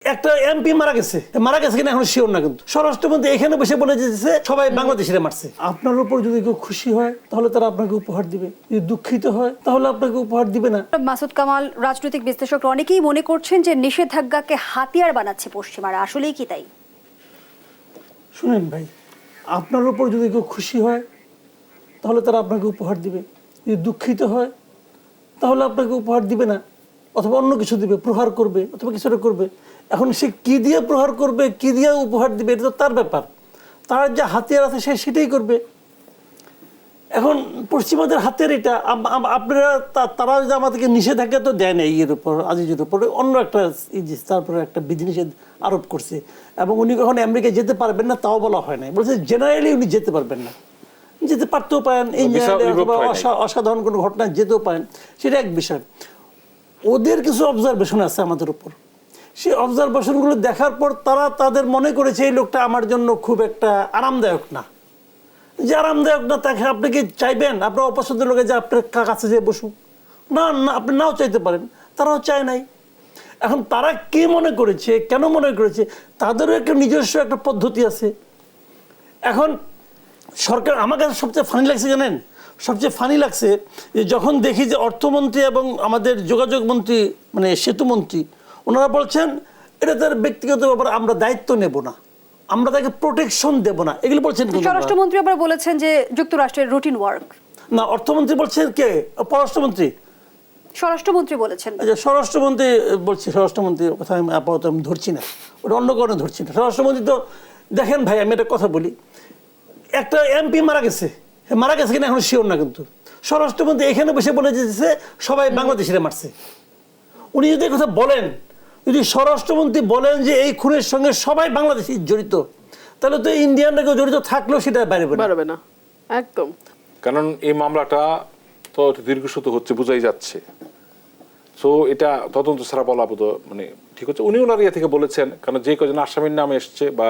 একটা এমপি মারা গেছে কিনা এখন শিওর না, কিন্তু স্বরাষ্ট্রমন্ত্রী এখানে বসে বলে দিয়েছে সবাই বাংলাদেশিরা মারছে। আপনার উপর যদি কেউ খুশি হয় তাহলে তারা আপনাকে উপহার দিবে, যদি দুঃখিত হয় তাহলে আপনাকে উপহার দিবে না। মাসুদ কামাল, রাজনৈতিক বিশ্লেষক অনেকেই মনে করছেন যে নিষেধাজ্ঞাকে হাতিয়ার বানাচ্ছে পশ্চিমারা, আসলেই কি তাই? শুনেন ভাই, আপনার উপর যদি কেউ খুশি হয় তাহলে তারা আপনাকে উপহার দিবে, যদি দুঃখিত হয় তাহলে আপনাকে উপহার দিবে না, অথবা অন্য কিছু দিবে, প্রহার করবে অথবা কিছুটা করবে। এখন সে কি দিয়ে প্রহার করবে, কি দিয়ে উপহার দিবে, এটা তো তার ব্যাপার। তার যা হাতিয়ার আছে সে সেটাই করবে। এখন পশ্চিমাদের হাতের এটা আপনারা তারা যদি আমাদেরকে নিষেধাজ্ঞা তো দেয় না, ইয়ের উপর, আজিজের উপরে অন্য একটা তারপরে একটা বিধিনিষেধ আরোপ করছে, এবং উনি কখনো আমেরিকায় যেতে পারবেন না তাও বলা হয় না, বলছে জেনারেলি উনি যেতে পারবেন না, যেতে পারতেও পারেন অসাধারণ কোনো ঘটনা যেতেও পারেন, সেটা এক বিষয়। ওদের কিছু অবজারভেশন আছে আমাদের উপর, সেই অবজারভেশনগুলো দেখার পর তারা তাদের মনে করেছে এই লোকটা আমার জন্য খুব একটা আরামদায়ক না। যে আরামদায়ক না তাকে আপনি কি চাইবেন আপনার অপছন্দের লোকে যে আপনার কাছে যেয়ে বসুক? না, আপনি নাও চাইতে পারেন, তারাও চায় নাই। এখন তারা কে মনে করেছে, কেন মনে করেছে, তাদেরও একটা নিজস্ব একটা পদ্ধতি আছে। এখন সরকার, আমার কাছে সবচেয়ে ফানি লাগছে জানেন, সবচেয়ে ফানি লাগছে যে যখন দেখি যে অর্থমন্ত্রী এবং আমাদের যোগাযোগ মন্ত্রী মানে সেতুমন্ত্রী ওনারা বলছেন এটা তার ব্যক্তিগত ব্যাপার, আমরা দায়িত্ব নেব না, আমরা তাকে প্রোটেকশন দেব না, এগুলো বলছেন। স্বরাষ্ট্রমন্ত্রী আবার বলেছেন যে যুক্তরাষ্ট্রের রুটিন ওয়ার্ক। না, অর্থমন্ত্রী বলছেন কে? পররাষ্ট্রমন্ত্রী? স্বরাষ্ট্রমন্ত্রী বলেছেন। আচ্ছা, স্বরাষ্ট্রমন্ত্রী বলছি, স্বরাষ্ট্রমন্ত্রীর কথা আমি আপাতত আমি ধরছি না, ওটা অন্য কারণে ধরছি না। স্বরাষ্ট্রমন্ত্রী তো দেখেন ভাই, আমি একটা কথা বলি, একটা এমপি মারা গেছে কিনা এখন শিওর না, কিন্তু স্বরাষ্ট্রমন্ত্রী এখানে বসে বলে দিয়েছে সবাই বাংলাদেশিরা মারছে। উনি যদি কথা বলেন, যদি স্বরাষ্ট্রমন্ত্রী বলেন যে এই খুনের সঙ্গে সবাই বাংলাদেশি জড়িত, তাহলে তো ইন্ডিয়ানরা কেউ জড়িত থাকলেও সেটা বাড়বে না একদম। কারণ এই মামলাটা তো দীর্ঘসূত হচ্ছে, বোঝাই যাচ্ছে। সো এটা তদন্ত ছাড়া বলা মানে ঠিক হচ্ছে। উনি ওনার ইয়ে থেকে বলেছেন, কারণ যে কজন আসামির নাম এসছে বা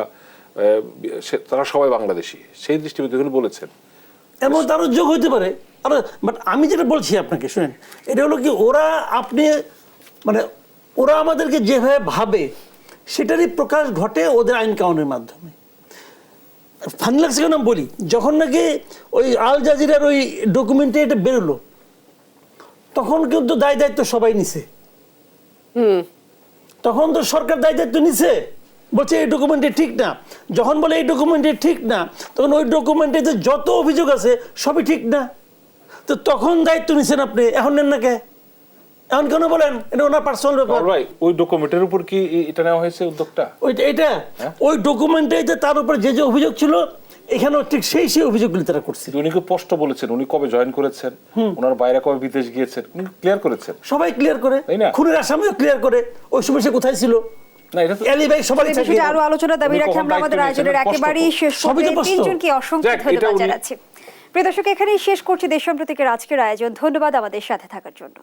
তারা সবাই বাংলাদেশি, সেই দৃষ্টিভঙ্গি বলেছেন। এমন তারও যোগ হইতে পারে। আর বাট আমি যেটা বলছি আপনাকে শুনেন, এটা হলো কি, ওরা আপনি মানে ওরা আমাদেরকে যেভাবে ভাবে সেটারই প্রকাশ ঘটে ওদের আইন কানুনের মাধ্যমে। ফানি লাগছে কেন বলি, যখন নাকি ওই আল জাজিরার ওই ডকুমেন্টে এটা বেরোলো, তখন কিন্তু দায় দায়িত্ব সবাই নিছে। তখন তো সরকার দায় দায়িত্ব নিছে, বলছে এই ডকুমেন্টে ঠিক না। যখন বলে এই ডকুমেন্টে ঠিক না, তখন ওই ডকুমেন্টে যে যত অভিযোগ আছে সবই ঠিক না। তো তখন দায়িত্ব নিছেন আপনি, এখন নেন না কে? এখন কেন বলেন এটা ওনার পার্সোনাল ব্যাপার? ওই ডকুমেন্টের উপর কি এটা নেওয়া হয়েছে উদ্যোগটা? এটা ওই ডকুমেন্টে তার উপর যে যে অভিযোগ ছিল, এখানেও ঠিক সেই অভিযোগগুলি তারা করছে। উনি খুব স্পষ্ট বলেছেন উনি কবে জয়েন করেছেন, ওনার বাইরে কবে বিদেশ গিয়েছেন, উনি ক্লিয়ার করেছেন। সবাই ক্লিয়ার করে, খুনের আসামিও ক্লিয়ার করে, ওই সময় সে কোথায় ছিল। আরো আলোচনা দাবি রাখি আমরা আমাদের আয়োজনের একেবারেই শেষ করতে তিনজনকে অসংখ্য ধন্যবাদ জানাচ্ছি। প্রিয় দর্শক, এখানেই শেষ করছি দেশ সম্প্রতিকের আজকের আয়োজন। ধন্যবাদ আমাদের সাথে থাকার জন্য।